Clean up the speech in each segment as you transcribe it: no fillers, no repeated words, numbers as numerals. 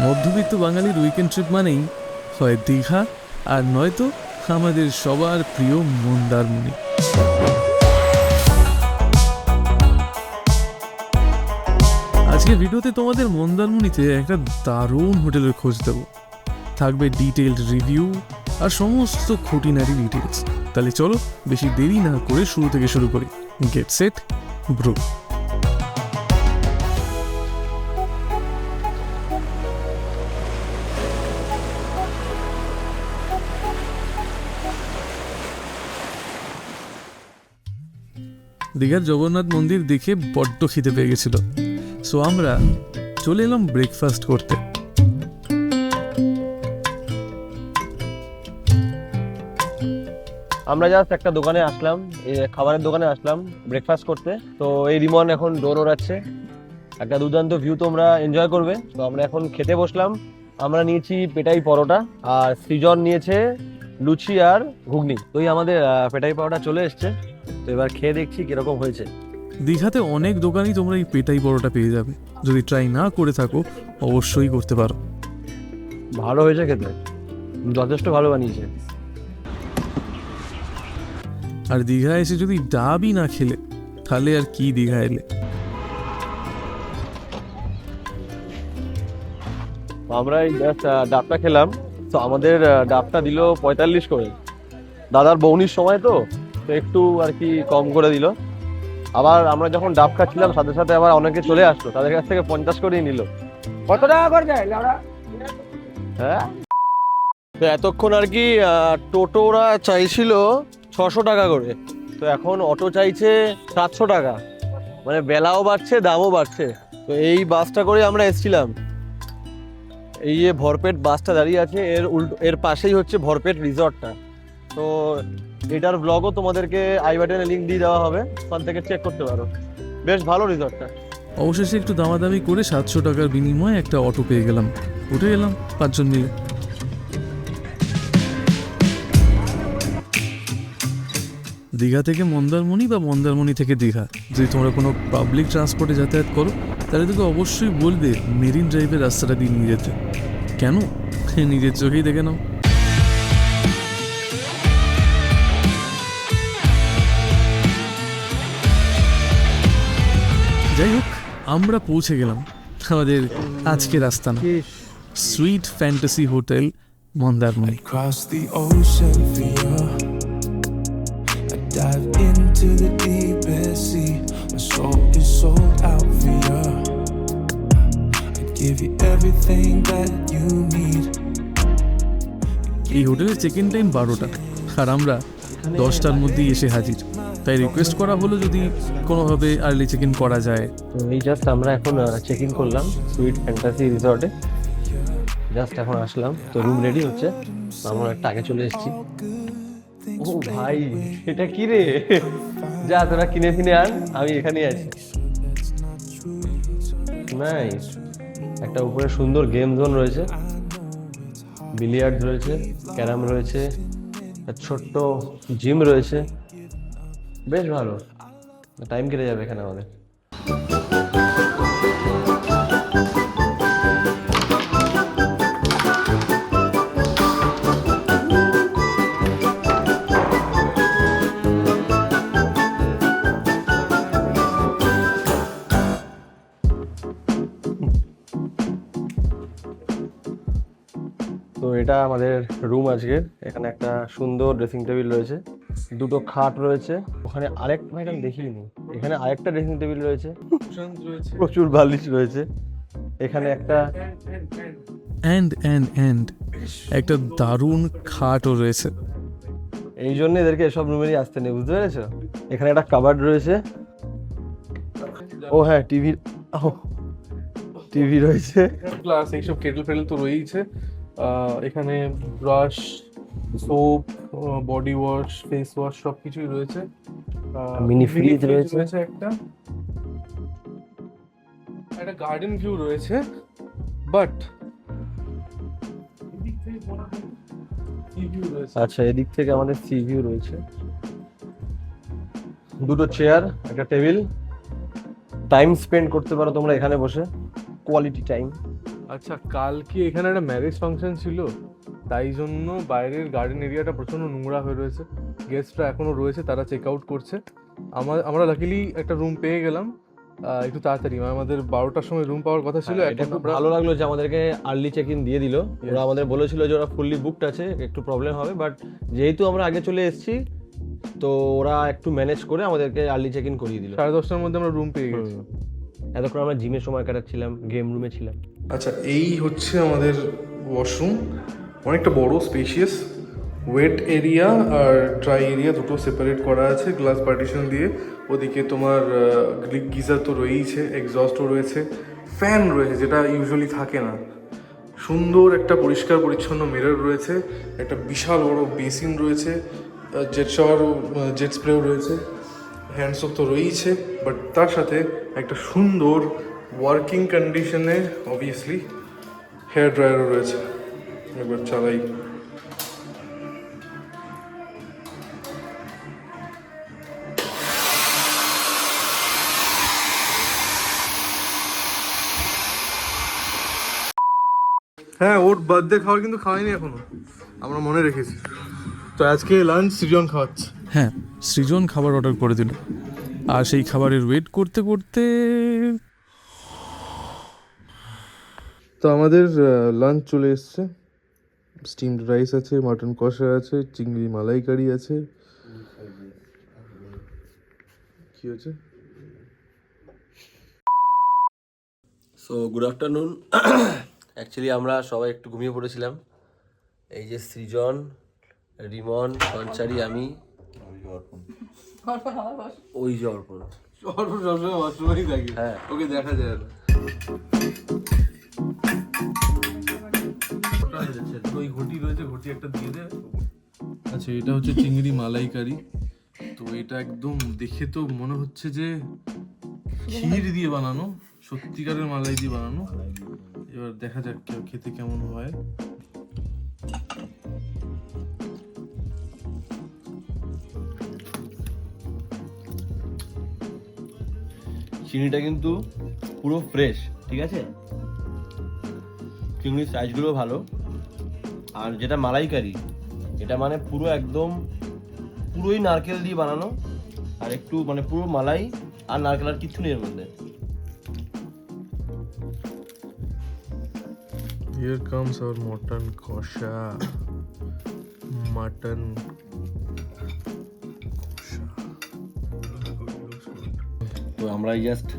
মধ্যবিত্ত বাঙালির weekend trip মানেই হয় দীঘা আর নয়তো আমাদের সবার প্রিয় মন্দারমণি। আজকে ভিডিওতে তোমাদের মন্দারমণিতে একটা দারুণ হোটেলের খোঁজ দেবো। থাকবে ডিটেইলড রিভিউ আর সমস্ত খুঁটিনাটি ডিটেলস। তাহলে চলো বেশি দেরি না করে শুরু থেকে শুরু করি। Get set bro. দীঘার জগন্নাথ মন্দির দেখে বড্ড খিদে পেয়ে গেছিল, সো আমরা চলে এলাম ব্রেকফাস্ট করতে। আমরা জাস্ট একটা দোকানে আসলাম, খাবারের দোকানে আসলাম ব্রেকফাস্ট করতে। তো এই রিমন এখন ডোর ওড়াচ্ছে, একটা দুর্দান্ত ভিউ তোমরা এনজয় করবে। তো আমরা এখন খেতে বসলাম। আমরা নিয়েছি পেটাই পরোটা আর সৃজন নিয়েছে লুচি আর ঘুগনি। তো এই আমাদের পেটাই পরোটা চলে এসছে। তো এবার খেয়ে দেখছি কিরকম হয়েছে। দীঘাতে অনেক দোকানই তোমরা এই পেটাই পরোটা পেয়ে যাবে, যদি ট্রাই না করে থাকো অবশ্যই করতে পারো। ভালো হয়েছে খেতে, যথেষ্ট ভালো বানিয়েছে। আর দীঘা এসে যদি ডাবই না খেলে তাহলে আর কি দীঘা এলে। আমরা এই জাস্ট ডাবটা খেলাম। তো আমাদের ডাবটা দিল 45 করে। দাদার বৌনির সময় তো একটু আর কি কম করে দিল। আবার আমরা যখন ডাব খাচ্ছিলাম সাথে সাথে আবার অনেকে চলে আসলো, তাদের কাছ থেকে 50 করেই নিল। কত টাকা করে যায় হ্যাঁ, তো এতক্ষণ আর কি টোটো ওরা চাইছিল 600 টাকা করে, তো এখন অটো চাইছে 700 টাকা। মানে বেলাও বাড়ছে, দামও বাড়ছে। তো এই বাসটা করে আমরা এসেছিলাম। এই যে ভরপেট বাসটা দাঁড়িয়ে আছে, এর পাশেই হচ্ছে ভরপেট রিসর্টটা। তো এটার ব্লগও তোমাদেরকে আই বাটনে লিঙ্ক দিয়ে দেওয়া হবে, ওখান থেকে চেক করতে পারো। বেশ ভালো রিসর্টটা। অবশেষে একটু দামাদামি করে 700 টাকার বিনিময়ে একটা অটো পেয়ে গেলাম, উঠে এলাম 5 জন মিলে। দীঘা থেকে মন্দারমণি বা মন্দারমণি থেকে দীঘা যদি তোমরা কোনো পাবলিক ট্রান্সপোর্টে যাতায়াত করো তাহলে তোকে অবশ্যই বলবে মেরিন ড্রাইভের রাস্তাটা দিয়ে নিয়ে যেতে। কেন? নিজের চোখেই দেখে নাও। যাই হোক, আমরা পৌঁছে গেলাম আমাদের আজকের আস্তানা, sweet fantasy hotel Mandarmani. Dive into the deepest sea. My soul is sold out for you. I'd give you everything that you need. এই হোটেলের চেক ইন টাইম 12টা আর আমরা 10টার মধ্যেই এসে হাজির। তাই রিকোয়েস্ট করা হলো যদি কোনোভাবে আর্লি চেক ইন করা যায়। তো এই জাস্ট আমরা এখন চেক ইন করলাম সুইট ফ্যান্টাসি রিসর্টে। জাস্ট এখন আসলাম, তো রুম রেডি হচ্ছে। আমরা একটা আগে চলে এসেছি। ও ভাই, এটা কি রে? যা তোরা কিনে ফিনে আন, আমি এখানেই আছি। নাইস। একটা উপরে সুন্দর গেম জোন রয়েছে, বিলিয়ার্ডস রয়েছে, ক্যারাম রয়েছে, ছোট্ট জিম রয়েছে। বেশ ভালো, টাইম কেটে যাবে এখানে আমাদের। তো এটা আমাদের রুম আজকের। এখানে একটা সুন্দর ড্রেসিং টেবিল রয়েছে, দুটো খাট রয়েছে। ওখানে আরেকটা ভাই আমি দেখিনি, এখানে আরেকটা ড্রেসিং টেবিল রয়েছে, প্রচুর বালিশ রয়েছে। এখানে একটা একটা দারুণ খাটও রয়েছে। এই জন্য এদেরকে এসব রুমেরই আসতে নেই, বুঝতে পেরেছো? এখানে একটা কাবার্ড রয়েছে। ও হ্যাঁ, টিভি রয়েছে, প্লাস এইসব কেটল ফেটল তো রয়েইছে। এখানে brush, soap, body wash, face wash সবকিছুই রয়েছে। মিনি ফ্রিজ রয়েছে একটা গার্ডেন ভিউ রয়েছে। বাট আচ্ছা, এদিক থেকে আমাদের সি ভিউ রয়েছে। দুটো চেয়ার, একটা টেবিল। টাইম স্পেন্ড করতে পারো তোমরা এখানে বসে, কোয়ালিটি টাইম। আচ্ছা, কালকে এখানে একটা ম্যারেজ ফাংশন ছিল, তাই জন্য বাইরের গার্ডেন এরিয়াটা প্রচণ্ড নোংরা হয়ে রয়েছে। গেস্টরা এখনও রয়েছে, তারা চেক আউট করছে। আমরা লাকিলি একটা রুম পেয়ে গেলাম একটু তাড়াতাড়ি, মানে আমাদের 12টার সময় রুম পাওয়ার কথা ছিল। এটা খুব ভালো লাগলো যে আমাদেরকে আর্লি চেক ইন দিয়ে দিল। ওরা আমাদের বলেছিল যে ওরা ফুললি বুকড আছে, একটু প্রবলেম হবে, বাট যেহেতু আমরা আগে চলে এসেছি তো ওরা একটু ম্যানেজ করে আমাদেরকে আর্লি চেক ইন করিয়ে দিল। 10:30টার মধ্যে আমরা রুম পেয়ে গেছি। এতক্ষণ আমরা জিমে সময় কাটাচ্ছিলাম, গেম রুমে ছিলাম। আচ্ছা, এই হচ্ছে আমাদের ওয়াশরুম, অনেকটা বড়, স্পেশিয়াস। ওয়েট এরিয়া আর ড্রাই এরিয়া দুটো সেপারেট করা আছে গ্লাস পার্টিশন দিয়ে। ওদিকে তোমার গিজার তো রয়েইছে, এক্সস্টও রয়েছে, ফ্যান রয়েছে যেটা ইউজুয়ালি থাকে না। সুন্দর একটা পরিষ্কার পরিচ্ছন্ন মিরর রয়েছে, একটা বিশাল বড় বেসিন রয়েছে, জেট শাওয়ার, জেট স্প্রেও রয়েছে, হ্যান্ড সোপ তো রয়েইছে, বাট তার সাথে একটা সুন্দর ওয়ার্কিং কন্ডিশনে অবভিয়াসলি হেয়ার ড্রায়ারও রয়েছে। একবার চালাই। হ্যাঁ, ওর বার্থডে খাবার কিন্তু খাওয়াইনি এখনো, আমরা মনে রেখেছি। তো আজকে লাঞ্চ সৃজন খাওয়াচ্ছে। হ্যাঁ, সৃজন খাবার অর্ডার করে দিল, আর সেই খাবারের ওয়েট করতে করতে তো আমাদের লাঞ্চ চলে এসছে। স্টিমড রাইস আছে, মাটন কষা আছে, চিংড়ি মালাইকারি আছে। কি হয়েছে? So good afternoon. অ্যাকচুয়ালি আমরা সবাই একটু ঘুমিয়ে পড়েছিলাম। এই যে সৃজন, রিমন, সঞ্চারী, আমি, ওই যে অর্পণ। সবসময় ওয়াশরুমেই থাকে। হ্যাঁ, ওকে দেখা যায় না। ওই ঘটি রয়েছে, ঘটি একটা দিয়ে দে। আচ্ছা, এটা হচ্ছে চিংড়ি মালাইকারি। তো এটা একদম দেখে তো মনে হচ্ছে যে ক্ষীর দিয়ে বানানো, সত্যিকারের মালাই দিয়ে বানানো। এবার দেখা যাক খেতে কেমন হয়। চিংড়িটা কিন্তু পুরো ফ্রেশ, ঠিক আছে? চিংড়ির সাইজগুলো ভালো। আর যেটা মালাইকারি, এটা মানে পুরো একদম পুরোই নারকেল দিয়ে বানানো, আর একটু মানে পুরো মালাই আর নারকেল, আর কিচ্ছু নেই এর মধ্যে। Here comes our mutton kosha. Mutton তো আমরা জাস্ট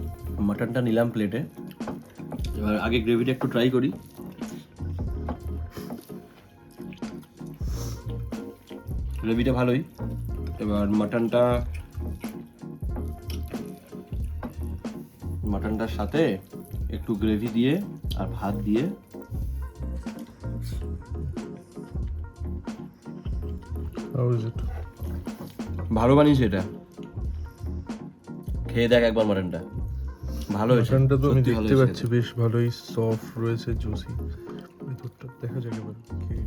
মাটনটা নিলাম প্লেটে। এবার আগে গ্রেভিটা একটু ট্রাই করি। গ্রেভিটা ভালোই। এবার মাটনটার সাথে একটু গ্রেভি দিয়ে আর ভাত দিয়ে How is it? ভালো বানিয়েছে এটা। খেয়ে দেখ একবার মাটনটা, ভালো হয়েছে। মাটনটা তো আমি সত্যি ভালো দেখতে হয়েছে পাচ্ছি বেশ ভালোই সফট রয়েছে, জুসি। ভিতরটা দেখা যাক এবার খেয়ে।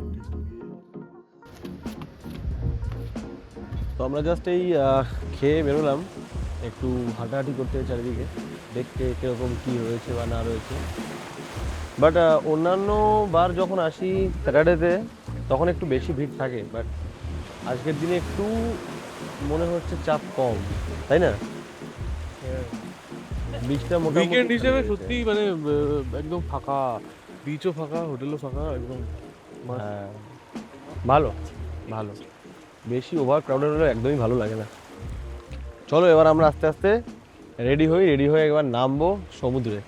তো আমরা জাস্ট এই খেয়ে বেরোলাম একটু হাঁটাহাঁটি করতে চারিদিকে, দেখতে কীরকম কী রয়েছে বা না রয়েছে। বাট অন্যান্য বার যখন আসি স্যাটারডেতে তখন একটু বেশি ভিড় থাকে, বাট আজকের দিনে একটু মনে হচ্ছে চাপ কম, তাই না? বিচটা মোটামুটি উইকেন্ড হিসেবে সত্যি মানে একদম ফাঁকা, বিচও ফাঁকা, হোটেলও ফাঁকা, একদম হ্যাঁ, ভালো ভালো। বেশি ওভার ক্রাউডেড হলে একদমই ভালো লাগে না। চলো এবার আমরা আস্তে আস্তে রেডি হয়ে একবার নামবো সমুদ্রে।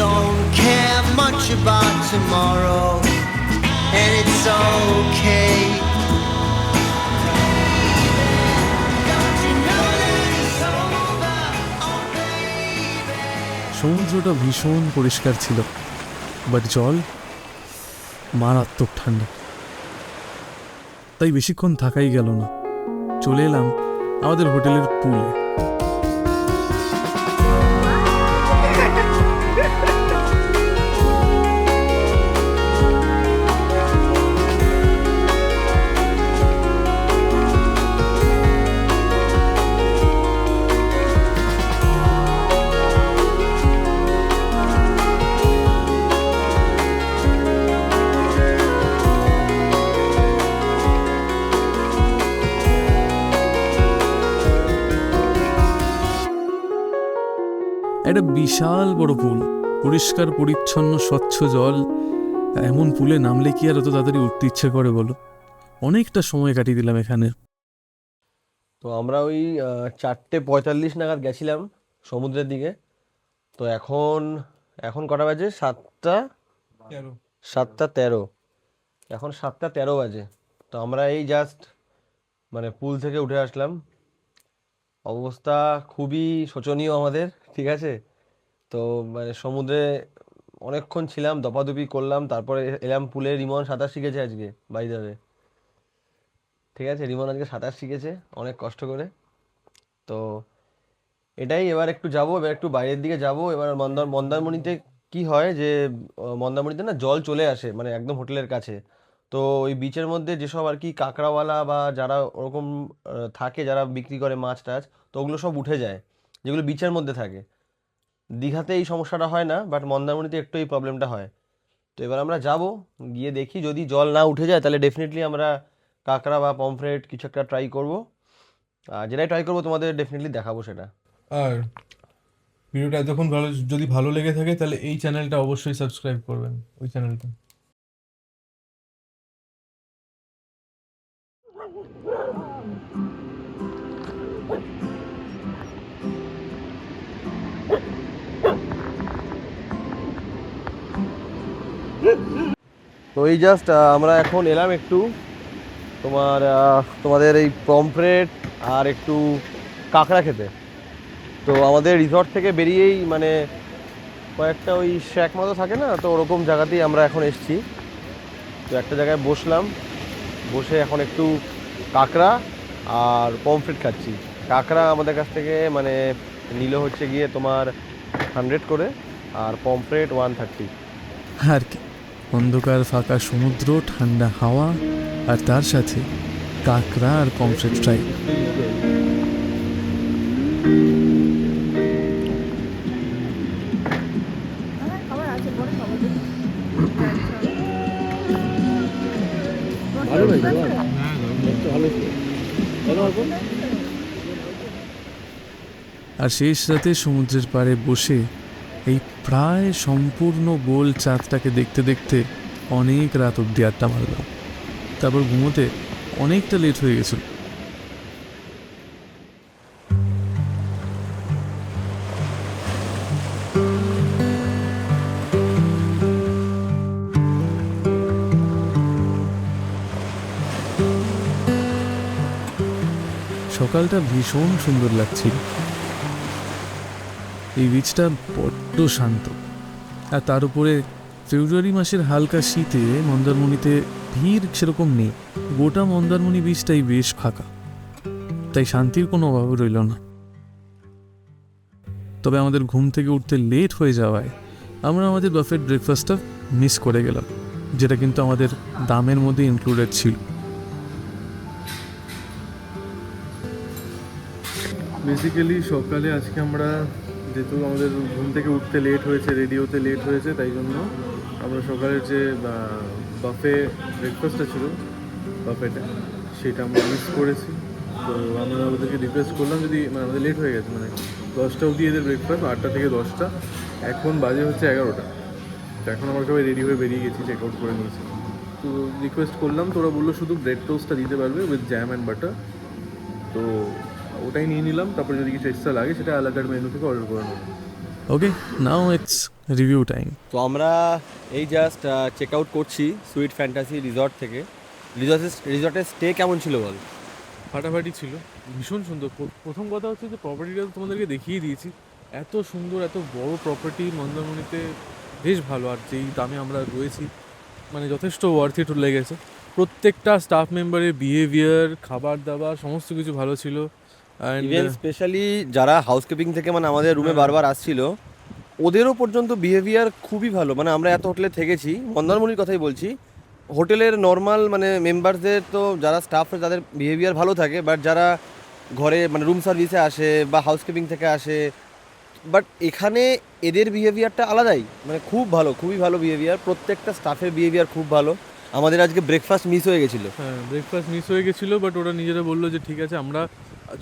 Don't care much about tomorrow, and it's so সমুদ্রটা ভীষণ পরিষ্কার ছিল, বাট জল মারাত্মক ঠান্ডা। তাই বেশিক্ষণ থাকাই গেল না, চলে এলাম আমাদের হোটেলের পুলে। একটা বিশাল বড় পুল, পরিষ্কার পরিচ্ছন্ন স্বচ্ছ জল। এমন পুলে নামলে কি আর অত তাড়াতাড়ি উঠতে ইচ্ছে করে বলো? অনেকটা সময় কাটিয়ে দিলাম এখানে। তো আমরা ওই 4:45 নাগাদ গেছিলাম সমুদ্রের দিকে। তো এখন এখন কটা বাজে? 7:13। এখন 7:13 বাজে। তো আমরা এই জাস্ট মানে পুল থেকে উঠে আসলাম। অবস্থা খুবই শোচনীয় আমাদের, ঠিক আছে। তো মানে সমুদ্রে অনেকক্ষণ ছিলাম, দপাদপি করলাম, তারপরে এলাম পুলে। রিমন সাঁতার শিখেছে আজকে, বাই দ্য ওয়ে, ঠিক আছে। রিমন আজকে সাঁতার শিখেছে অনেক কষ্ট করে। তো এটাই, এবার একটু যাব, এবার একটু বাইরের দিকে যাব। এবার মন্দারমণিতে কি হয় যে মন্দারমণিতে না জল চলে আসে মানে একদম হোটেলের কাছে। তো ওই বিচের মধ্যে যেসব আর কি কাঁকড়াওয়ালা বা যারা ওরকম থাকে, যারা বিক্রি করে মাছ টাছ, তো ওগুলো সব উঠে যায়, যেগুলো বিচের মধ্যে থাকে। দীঘাতে এই সমস্যাটা হয় না, বাট মন্দারমণিতে একটু এই প্রবলেমটা হয়। তো এবার আমরা যাব, গিয়ে দেখি যদি জল না উঠে যায় তাহলে ডেফিনেটলি আমরা কাঁকড়া বা পমফ্রেট কিছু একটা ট্রাই করব। আর যেটাই ট্রাই করবো তোমাদের ডেফিনেটলি দেখাবো সেটা। আর ভিডিওটা এতক্ষণ যদি ভালো লেগে থাকে তাহলে এই চ্যানেলটা অবশ্যই সাবস্ক্রাইব করবেন, ওই চ্যানেলটা। তো এই জাস্ট আমরা এখন এলাম একটু তোমাদের এই পমফ্রেট আর একটু কাঁকড়া খেতে। তো আমাদের রিসর্ট থেকে বেরিয়েই মানে কয়েকটা ওই শ্যাক মতো থাকে না, তো ওরকম জায়গাতেই আমরা এখন এসেছি। তো একটা জায়গায় বসলাম, বসে এখন একটু কাঁকড়া আর পমফ্রেট খাচ্ছি। কাঁকড়া আমাদের কাছ থেকে মানে নিল হচ্ছে গিয়ে তোমার 100 করে, আর পমফ্রেট 130। আর কি, অন্ধকার ফাঁকা সমুদ্র, ঠান্ডা হাওয়া, আর তার সাথে কাঁকড়া আর পমফ্রেট ফ্রাই। আর শেষ রাতে সমুদ্রের পাড়ে বসে এই প্রায় সম্পূর্ণ গোল চাঁদটাকে দেখতে দেখতে অনেক রাত অব্দি আড্ডা মারলাম। তারপর ঘুমোতে অনেকটা লেট হয়ে গেছিল। সকালটা ভীষণ সুন্দর লাগছিল। এই বিচটা বড্ড শান্ত, আর তার উপরে ফেব্রুয়ারি মাসের হালকা শীতে মন্দারমণিতে ভিড় সেরকম নেই। গোটা মন্দারমণি বিচটাই বেশ ফাঁকা, তাই শান্তির কোনো অভাব রইল না। তবে আমাদের ঘুম থেকে উঠতে লেট হয়ে যাওয়ায় আমরা আমাদের বাফেট ব্রেকফাস্টটা মিস করে গেলাম, যেটা কিন্তু আমাদের দামের মধ্যে ইনক্লুডেড ছিল। বেসিক্যালি সকালে আজকে আমরা যেহেতু আমাদের ঘুম থেকে উঠতে লেট হয়েছে, রেডি হতে লেট হয়েছে, তাই জন্য আমরা সকালের যে বাফে ব্রেকফাস্টটা ছিল বাফেটা, সেটা আমরা মিস করেছি। তো আমরা ওদেরকে রিকোয়েস্ট করলাম যদি মানে আমাদের লেট হয়ে গেছে, মানে 10টা অবধি এদের ব্রেকফাস্ট, 8টা থেকে 10টা, এখন বাজে হচ্ছে 11টা। তো এখন আমরা সবাই রেডি হয়ে বেরিয়ে গেছি, চেক আউট করে নিয়েছি। তো রিকোয়েস্ট করলাম, তো ওরা বললো শুধু ব্রেড টোস্টটা দিতে পারবে উইথ জ্যাম অ্যান্ড বাটার। তো ওটাই নিয়ে নিলাম, তারপরে যদি কিছু এক্সট্রা লাগে সেটা আলাদা মেনু থেকে অর্ডার করে নেবো। ওকে, নাও ইটস রিভিউ টাইম। তো আমরা এই জাস্ট চেক আউট করছি সুইট ফ্যান্টাসি রিসর্ট থেকে। রিসর্টের স্টে কেমন ছিল বল? ফাটাফাটি ছিল, ভীষণ সুন্দর। প্রথম কথা হচ্ছে যে প্রপার্টিটা তোমাদেরকে দেখিয়ে দিয়েছি, এত সুন্দর এত বড় প্রপার্টি মন্দারমণিতে বেশ ভালো, আর যেই দামে আমরা রয়েছি মানে যথেষ্ট ওয়ার্থ ইট লেগেছে। প্রত্যেকটা স্টাফ মেম্বারের বিহেভিয়ার, খাবার দাবার সমস্ত কিছু ভালো ছিল। ইভেন স্পেশালি যারা হাউসকিপিং থেকে মানে আমাদের রুমে হ্যাঁ। বারবার আসছিল, ওদেরও পর্যন্ত বিহেভিয়ার খুবই ভালো। মানে আমরা এত হোটেলে থেকেছি, মন্দারমণির কথাই বলছি, হোটেলের নর্মাল মানে মেম্বারদের তো যারা স্টাফ তাদের বিহেভিয়ার ভালো থাকে, বাট যারা ঘরে মানে রুম সার্ভিসে আসে বা হাউসকিপিং থেকে আসে, বাট এখানে এদের বিহেভিয়ারটা আলাদাই, মানে খুব ভালো, খুবই ভালো বিহেভিয়ার। প্রত্যেকটা স্টাফের বিহেভিয়ার খুব ভালো। আমাদের আজকে ব্রেকফাস্ট মিস হয়ে গেছিলো। হ্যাঁ, ব্রেকফাস্ট মিস হয়ে গেছিলো, বাট ওরা নিজেরা বললো যে ঠিক আছে আমরা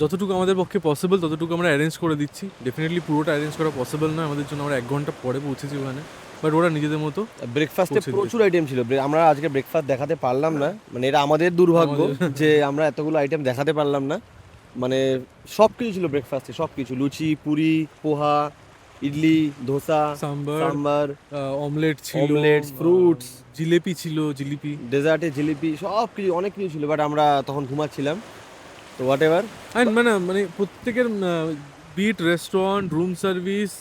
যতটুকু আমাদের পক্ষে পসিবল ততটুকু আমরা অ্যারেঞ্জ করে দিচ্ছি। ডেফিনেটলি পুরোটা অ্যারেঞ্জ করা পসিবল নয় আমাদের জন্য, আমরা 1 ঘন্টা পরে পৌঁছেছি ওখানে, বাট ওরা নিজেদের মতো ব্রেকফাস্টে পৌঁছে প্রচুর আইটেম ছিল। আমরা আজকে ব্রেকফাস্ট দেখাতে পারলাম না, মানে এটা আমাদের দুর্ভাগ্য যে আমরা এতগুলো আইটেম দেখাতে পারলাম না। মানে সব কিছু ছিল ব্রেকফাস্টে, সব কিছু, লুচি, পুরি, পোহা, ইডলি, ধোসা, সাম্বার, অমলেট ছিল, Omelets, fruits, জিলেপি ছিল, জিলিপি ডেজার্টে জিলিপি, সব কিছু, অনেক কিছু ছিল। বাট আমরা তখন ঘুমাচ্ছিলাম, তো হোয়াট এভার। অ্যান্ড মানে প্রত্যেকের বিট রেস্টুরেন্ট, রুম সার্ভিস,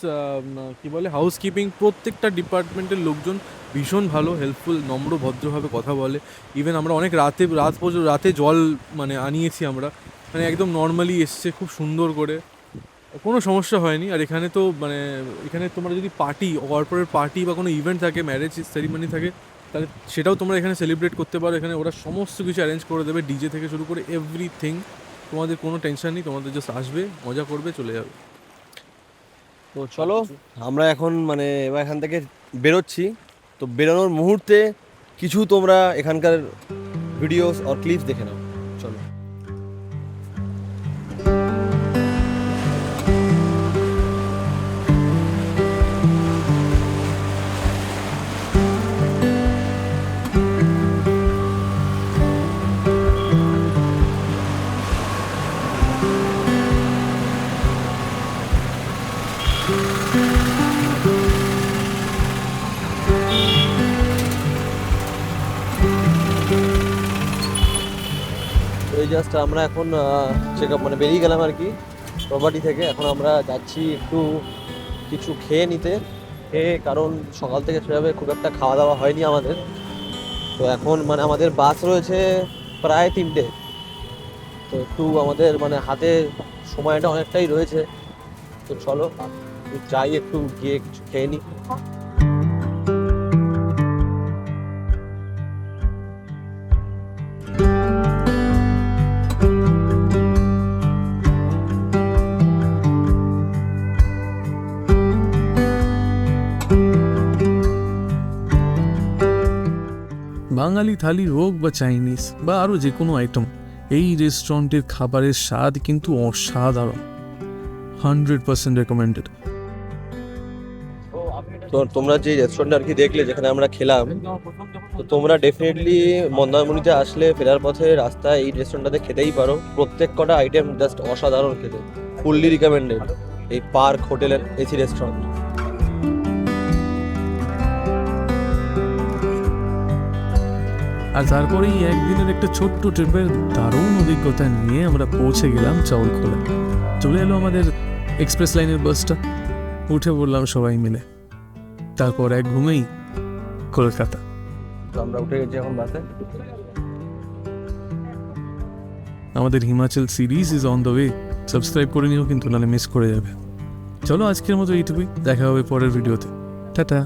কি বলে হাউসকিপিং, প্রত্যেকটা ডিপার্টমেন্টের লোকজন ভীষণ ভালো, হেল্পফুল, নম্র ভদ্রভাবে কথা বলে। ইভেন আমরা অনেক রাতে জল মানে আনিয়েছি আমরা, মানে একদম নর্মালি এসছে খুব সুন্দর করে, কোনো সমস্যা হয়নি। আর এখানে তো মানে এখানে তোমরা যদি পার্টি, কর্পোরেট পার্টি বা কোনো ইভেন্ট থাকে, ম্যারেজ সেরিমনি থাকে, তাহলে সেটাও তোমরা এখানে সেলিব্রেট করতে পারো। এখানে ওরা সমস্ত কিছু অ্যারেঞ্জ করে দেবে, ডিজে থেকে শুরু করে এভরিথিং। তোমাদের কোনো টেনশন নেই, তোমাদের জাস্ট আসবে, মজা করবে, চলে যাবে। তো চলো আমরা এখন মানে এবার এখান থেকে বেরোচ্ছি। তো বেরোনোর মুহূর্তে কিছু তোমরা এখানকার ভিডিওস আর ক্লিপস দেখে নাও, চলো। এই জাস্ট আমরা এখন চেক আপ মানে বেরিয়ে গেলাম আর কি প্রপার্টি থেকে। এখন আমরা যাচ্ছি একটু কিছু খেয়ে নিতে, কারণ সকাল থেকে সেভাবে খুব একটা খাওয়া দাওয়া হয়নি আমাদের। তো এখন মানে আমাদের বাস রয়েছে প্রায় 3টে, তো একটু আমাদের মানে হাতে সময়টা অনেকটাই রয়েছে। তো চলো যাই, একটু গিয়ে কিছু খেয়ে নিই। বাঙালি থালি হোক বা চাইনিজ বা আরও যে কোনো আইটেম, এই রেস্টুরেন্টের খাবারের স্বাদ কিন্তু অসাধারণ, 100% রেকমেন্ডেড। তো তোমরা যে রেস্টুরেন্ট আর কি দেখলে যেখানে আমরা খেলাম, তো তোমরা ডেফিনেটলি মন্দারমণিতে আসলে ফেরার পথে রাস্তায় এই রেস্টুরেন্টটাতে খেতেই পারো। প্রত্যেক কটা আইটেম জাস্ট অসাধারণ খেতে, ফুললি রিকমেন্ডেড এই পার্ক হোটেলের এসি রেস্টুরেন্ট। আর তারপরেই একদিনের একটা ছোট্ট ট্রিপের দারুণ অভিজ্ঞতা নিয়ে আমরা পৌঁছে গেলাম চাউলখোলা। চলে এলো আমাদের এক্সপ্রেস লাইনের বাসটা, উঠে পড়লাম সবাই মিলে, তারপর এক ঘুমেই কলকাতা। তো আমরা উঠে গেছি এখন বাসে। আমাদের Himachal series is on the way, subscribe করে নিও কিন্তু, নাহলে মিস করে যাবে। চলো আজকের মতো এইটুকুই, দেখা হবে পরের ভিডিওতে, টাটা।